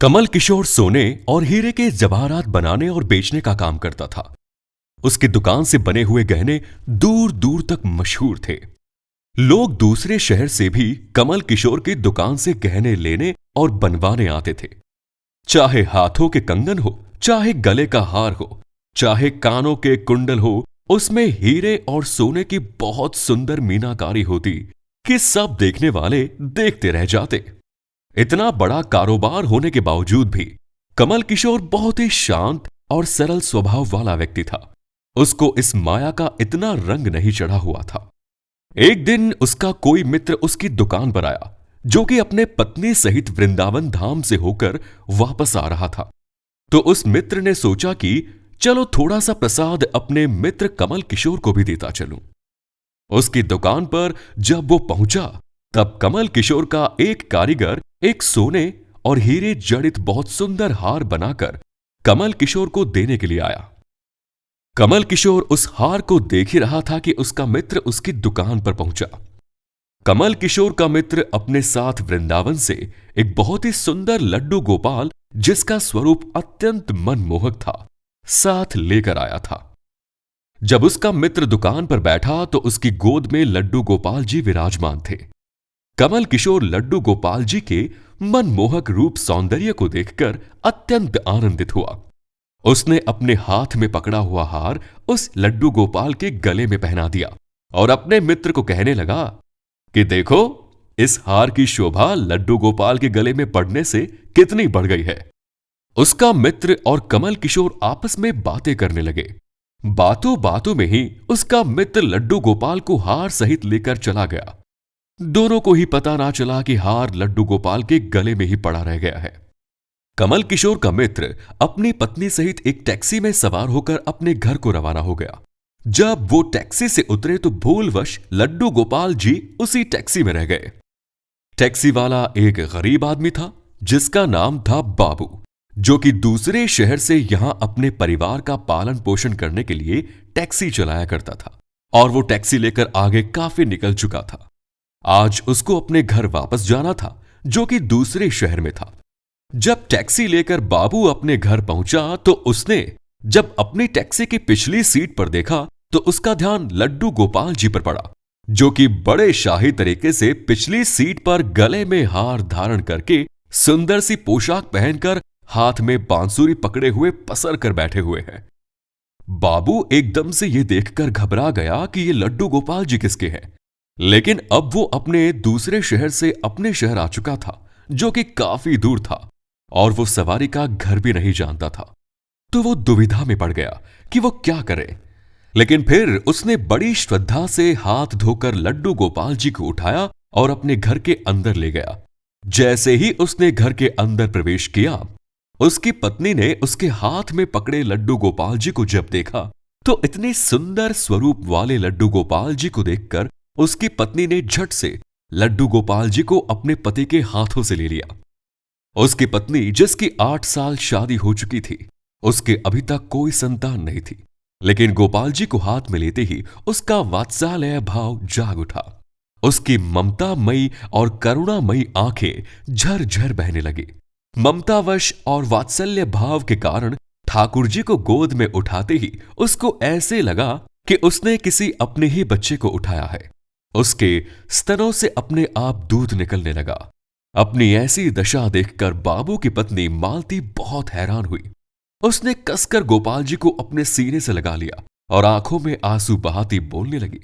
कमल किशोर सोने और हीरे के जवाहरात बनाने और बेचने का काम करता था। उसकी दुकान से बने हुए गहने दूर दूर तक मशहूर थे। लोग दूसरे शहर से भी कमल किशोर की दुकान से गहने लेने और बनवाने आते थे। चाहे हाथों के कंगन हो, चाहे गले का हार हो, चाहे कानों के कुंडल हो, उसमें हीरे और सोने की बहुत सुंदर मीनाकारी होती कि सब देखने वाले देखते रह जाते। इतना बड़ा कारोबार होने के बावजूद भी कमल किशोर बहुत ही शांत और सरल स्वभाव वाला व्यक्ति था। उसको इस माया का इतना रंग नहीं चढ़ा हुआ था। एक दिन उसका कोई मित्र उसकी दुकान पर आया, जो कि अपने पत्नी सहित वृंदावन धाम से होकर वापस आ रहा था। तो उस मित्र ने सोचा कि चलो थोड़ा सा प्रसाद अपने मित्र कमल किशोर को भी देता चलूं। उसकी दुकान पर जब वो पहुंचा, तब कमल किशोर का एक कारीगर एक सोने और हीरे जड़ित बहुत सुंदर हार बनाकर कमल किशोर को देने के लिए आया। कमल किशोर उस हार को देख ही रहा था कि उसका मित्र उसकी दुकान पर पहुंचा। कमल किशोर का मित्र अपने साथ वृंदावन से एक बहुत ही सुंदर लड्डू गोपाल, जिसका स्वरूप अत्यंत मनमोहक था, साथ लेकर आया था। जब उसका मित्र दुकान पर बैठा तो उसकी गोद में लड्डू गोपाल जी विराजमान थे। कमल किशोर लड्डू गोपाल जी के मनमोहक रूप सौंदर्य को देखकर अत्यंत आनंदित हुआ। उसने अपने हाथ में पकड़ा हुआ हार उस लड्डू गोपाल के गले में पहना दिया और अपने मित्र को कहने लगा कि देखो, इस हार की शोभा लड्डू गोपाल के गले में पड़ने से कितनी बढ़ गई है। उसका मित्र और कमल किशोर आपस में बातें करने लगे। बातों बातों में ही उसका मित्र लड्डू गोपाल को हार सहित लेकर चला गया। दोनों को ही पता ना चला कि हार लड्डू गोपाल के गले में ही पड़ा रह गया है। कमल किशोर का मित्र अपनी पत्नी सहित एक टैक्सी में सवार होकर अपने घर को रवाना हो गया। जब वो टैक्सी से उतरे तो भूलवश लड्डू गोपाल जी उसी टैक्सी में रह गए। टैक्सी वाला एक गरीब आदमी था, जिसका नाम था बाबू, जो कि दूसरे शहर से यहां अपने परिवार का पालन पोषण करने के लिए टैक्सी चलाया करता था और वो टैक्सी लेकर आगे काफी निकल चुका था। आज उसको अपने घर वापस जाना था, जो कि दूसरे शहर में था। जब टैक्सी लेकर बाबू अपने घर पहुंचा तो उसने जब अपनी टैक्सी की पिछली सीट पर देखा तो उसका ध्यान लड्डू गोपाल जी पर पड़ा, जो कि बड़े शाही तरीके से पिछली सीट पर गले में हार धारण करके सुंदर सी पोशाक पहनकर हाथ में बांसुरी पकड़े हुए पसर कर बैठे हुए हैं। बाबू एकदम से यह देखकर घबरा गया कि ये लड्डू गोपाल जी किसके हैं, लेकिन अब वो अपने दूसरे शहर से अपने शहर आ चुका था, जो कि काफी दूर था और वो सवारी का घर भी नहीं जानता था। तो वो दुविधा में पड़ गया कि वो क्या करे। लेकिन फिर उसने बड़ी श्रद्धा से हाथ धोकर लड्डू गोपाल जी को उठाया और अपने घर के अंदर ले गया। जैसे ही उसने घर के अंदर प्रवेश किया, उसकी पत्नी ने उसके हाथ में पकड़े लड्डू गोपाल जी को जब देखा तो इतने सुंदर स्वरूप वाले लड्डू गोपाल जी को देखकर उसकी पत्नी ने झट से लड्डू गोपाल जी को अपने पति के हाथों से ले लिया। उसकी पत्नी, जिसकी 8 साल शादी हो चुकी थी, उसके अभी तक कोई संतान नहीं थी, लेकिन गोपाल जी को हाथ में लेते ही उसका वात्सल्य भाव जाग उठा। उसकी ममतामयी और करुणामयी आंखें झरझर बहने लगी। ममतावश और वात्सल्य भाव के कारण ठाकुर जी को गोद में उठाते ही उसको ऐसे लगा कि उसने किसी अपने ही बच्चे को उठाया है। उसके स्तनों से अपने आप दूध निकलने लगा। अपनी ऐसी दशा देखकर बाबू की पत्नी मालती बहुत हैरान हुई। उसने कसकर गोपाल जी को अपने सीने से लगा लिया और आंखों में आंसू बहाती बोलने लगी,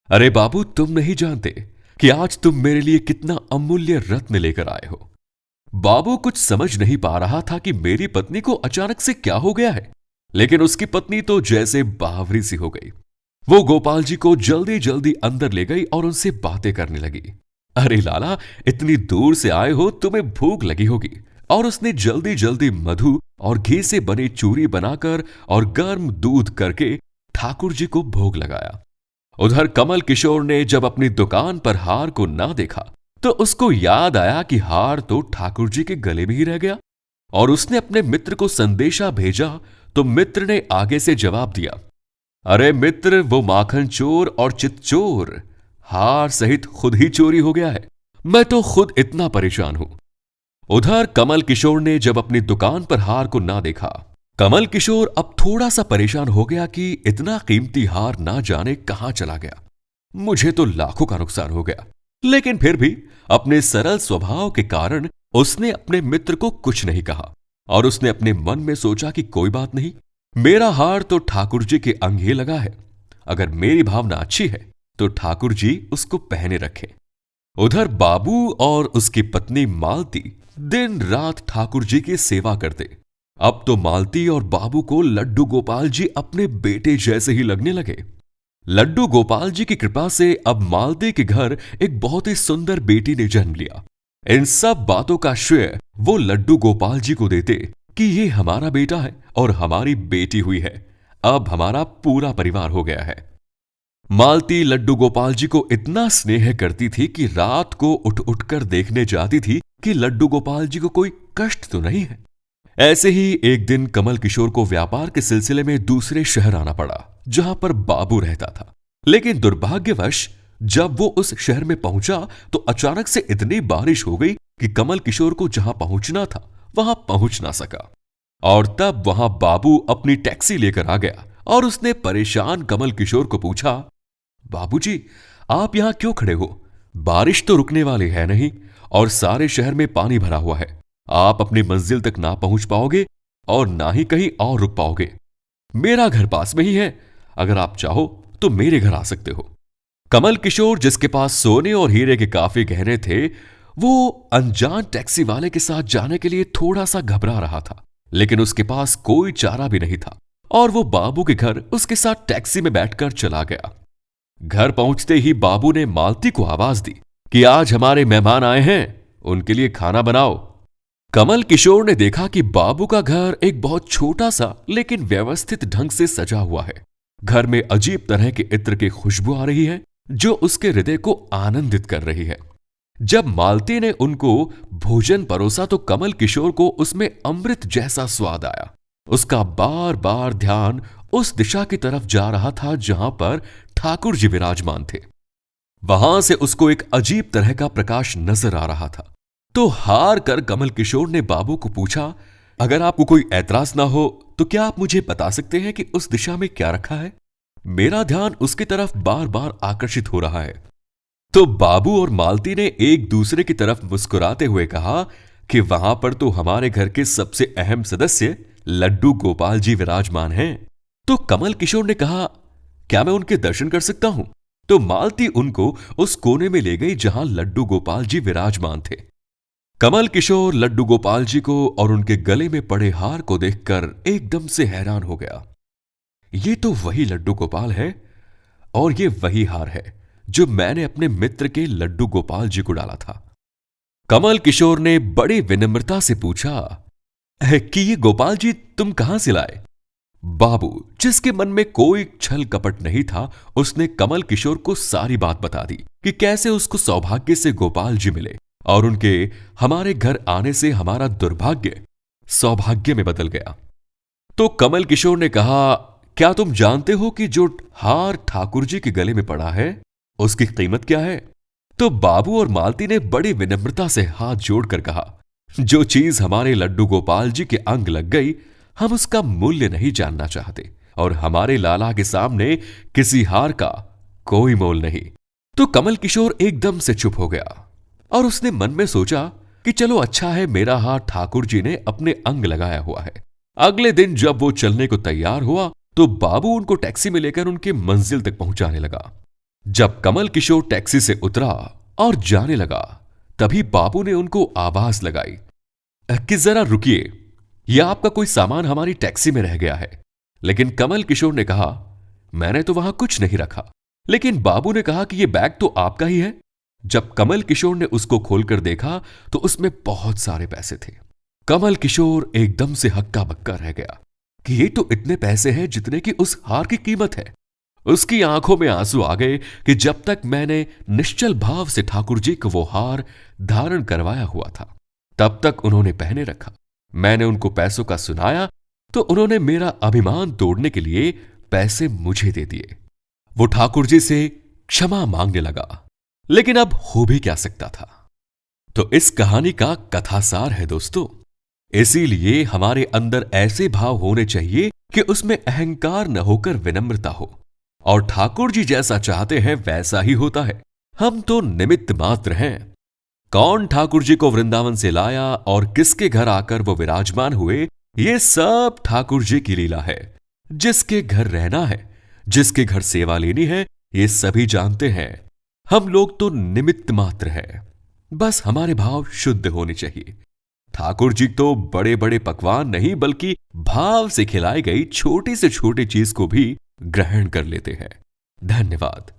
अरे बाबू, तुम नहीं जानते कि आज तुम मेरे लिए कितना अमूल्य रत्न लेकर आए हो। बाबू कुछ समझ नहीं पा रहा था कि मेरी पत्नी को अचानक से क्या हो गया है, लेकिन उसकी पत्नी तो जैसे बावरी सी हो गई। वो गोपाल जी को जल्दी जल्दी अंदर ले गई और उनसे बातें करने लगी। अरे लाला, इतनी दूर से आए हो, तुम्हें भूख लगी होगी। और उसने जल्दी जल्दी मधु और घी से बनी चूरी बनाकर और गर्म दूध करके ठाकुर जी को भोग लगाया। उधर कमल किशोर ने जब अपनी दुकान पर हार को ना देखा तो उसको याद आया कि हार तो ठाकुर जी के गले में ही रह गया और उसने अपने मित्र को संदेशा भेजा तो मित्र ने आगे से जवाब दिया, अरे मित्र, वो माखन चोर और चित चोर हार सहित खुद ही चोरी हो गया है। मैं तो खुद इतना परेशान हूं। उधर कमल किशोर ने जब अपनी दुकान पर हार को ना देखा, कमल किशोर अब थोड़ा सा परेशान हो गया कि इतना कीमती हार ना जाने कहां चला गया। मुझे तो लाखों का नुकसान हो गया। लेकिन फिर भी अपने सरल स्वभाव के कारण उसने अपने मित्र को कुछ नहीं कहा और उसने अपने मन में सोचा कि कोई बात नहीं, मेरा हार तो ठाकुर जी के अंग ही लगा है। अगर मेरी भावना अच्छी है तो ठाकुर जी उसको पहने रखें। उधर बाबू और उसकी पत्नी मालती दिन रात ठाकुर जी की सेवा करते। अब तो मालती और बाबू को लड्डू गोपाल जी अपने बेटे जैसे ही लगने लगे। लड्डू गोपाल जी की कृपा से अब मालती के घर एक बहुत ही सुंदर बेटी ने जन्म लिया। इन सब बातों का श्रेय वो लड्डू गोपाल जी को देते कि ये हमारा बेटा है और हमारी बेटी हुई है। अब हमारा पूरा परिवार हो गया है। मालती लड्डू गोपाल जी को इतना स्नेह करती थी कि रात को उठ उठकर देखने जाती थी कि लड्डू गोपाल जी को कोई कष्ट तो नहीं है। ऐसे ही एक दिन कमल किशोर को व्यापार के सिलसिले में दूसरे शहर आना पड़ा जहां पर बाबू रहता था। लेकिन दुर्भाग्यवश जब वो उस शहर में पहुंचा तो अचानक से इतनी बारिश हो गई कि कमल किशोर को जहां पहुंचना था वहां पहुंच ना सका। और तब वहां बाबू अपनी टैक्सी लेकर आ गया और उसने परेशान कमल किशोर को पूछा, बाबूजी, आप यहां क्यों खड़े हो? बारिश तो रुकने वाली है नहीं और सारे शहर में पानी भरा हुआ है। आप अपनी मंजिल तक ना पहुंच पाओगे और ना ही कहीं और रुक पाओगे। मेरा घर पास में ही है, अगर आप चाहो तो मेरे घर आ सकते हो। कमल किशोर, जिसके पास सोने और हीरे के काफी गहने थे, वो अनजान टैक्सी वाले के साथ जाने के लिए थोड़ा सा घबरा रहा था। लेकिन उसके पास कोई चारा भी नहीं था और वो बाबू के घर उसके साथ टैक्सी में बैठकर चला गया। घर पहुंचते ही बाबू ने मालती को आवाज दी कि आज हमारे मेहमान आए हैं, उनके लिए खाना बनाओ। कमल किशोर ने देखा कि बाबू का घर एक बहुत छोटा सा लेकिन व्यवस्थित ढंग से सजा हुआ है। घर में अजीब तरह के इत्र की खुशबू आ रही है जो उसके हृदय को आनंदित कर रही है। जब मालती ने उनको भोजन परोसा तो कमल किशोर को उसमें अमृत जैसा स्वाद आया। उसका बार बार ध्यान उस दिशा की तरफ जा रहा था जहां पर ठाकुर जी विराजमान थे। वहां से उसको एक अजीब तरह का प्रकाश नजर आ रहा था। तो हार कर कमल किशोर ने बाबू को पूछा, अगर आपको कोई ऐतराज ना हो तो क्या आप मुझे बता सकते हैं कि उस दिशा में क्या रखा है? मेरा ध्यान उसकी तरफ बार बार आकर्षित हो रहा है। तो बाबू और मालती ने एक दूसरे की तरफ मुस्कुराते हुए कहा कि वहां पर तो हमारे घर के सबसे अहम सदस्य लड्डू गोपाल जी विराजमान हैं। तो कमल किशोर ने कहा, क्या मैं उनके दर्शन कर सकता हूं? तो मालती उनको उस कोने में ले गई जहां लड्डू गोपाल जी विराजमान थे। कमल किशोर लड्डू गोपाल जी को और उनके गले में पड़े हार को देखकर एकदम से हैरान हो गया। ये तो वही लड्डू गोपाल है और ये वही हार है जो मैंने अपने मित्र के लड्डू गोपाल जी को डाला था। कमल किशोर ने बड़ी विनम्रता से पूछा कि ये गोपाल जी तुम कहां से लाए? बाबू, जिसके मन में कोई छल कपट नहीं था, उसने कमल किशोर को सारी बात बता दी कि कैसे उसको सौभाग्य से गोपाल जी मिले और उनके हमारे घर आने से हमारा दुर्भाग्य सौभाग्य में बदल गया। तो कमल किशोर ने कहा, क्या तुम जानते हो कि जो हार ठाकुर जी के गले में पड़ा है उसकी कीमत क्या है? तो बाबू और मालती ने बड़ी विनम्रता से हाथ जोड़कर कहा, जो चीज हमारे लड्डू गोपाल जी के अंग लग गई, हम उसका मूल्य नहीं जानना चाहते और हमारे लाला के सामने किसी हार का कोई मोल नहीं। तो कमल किशोर एकदम से चुप हो गया और उसने मन में सोचा कि चलो अच्छा है, मेरा हार ठाकुर जी ने अपने अंग लगाया हुआ है। अगले दिन जब वो चलने को तैयार हुआ तो बाबू उनको टैक्सी में लेकर उनके मंजिल तक पहुंचाने लगा। जब कमल किशोर टैक्सी से उतरा और जाने लगा तभी बाबू ने उनको आवाज लगाई कि जरा रुकिए, यह आपका कोई सामान हमारी टैक्सी में रह गया है। लेकिन कमल किशोर ने कहा, मैंने तो वहां कुछ नहीं रखा। लेकिन बाबू ने कहा कि यह बैग तो आपका ही है। जब कमल किशोर ने उसको खोलकर देखा तो उसमें बहुत सारे पैसे थे। कमल किशोर एकदम से हक्का बक्का रह गया कि ये तो इतने पैसे हैं जितने की उस हार की कीमत है। उसकी आंखों में आंसू आ गए कि जब तक मैंने निश्चल भाव से ठाकुर जी को वो हार धारण करवाया हुआ था तब तक उन्होंने पहने रखा। मैंने उनको पैसों का सुनाया तो उन्होंने मेरा अभिमान तोड़ने के लिए पैसे मुझे दे दिए। वो ठाकुर जी से क्षमा मांगने लगा, लेकिन अब हो भी क्या सकता था। तो इस कहानी का कथासार है दोस्तों, इसीलिए हमारे अंदर ऐसे भाव होने चाहिए कि उसमें अहंकार न होकर विनम्रता हो। और ठाकुर जी जैसा चाहते हैं वैसा ही होता है। हम तो निमित्त मात्र हैं। कौन ठाकुर जी को वृंदावन से लाया और किसके घर आकर वो विराजमान हुए, ये सब ठाकुर जी की लीला है। जिसके घर रहना है, जिसके घर सेवा लेनी है, ये सभी जानते हैं। हम लोग तो निमित्त मात्र हैं। बस हमारे भाव शुद्ध होने चाहिए। ठाकुर जी तो बड़े बड़े पकवान नहीं बल्कि भाव से खिलाई गई छोटी से छोटी चीज को भी ग्रहण कर लेते हैं। धन्यवाद।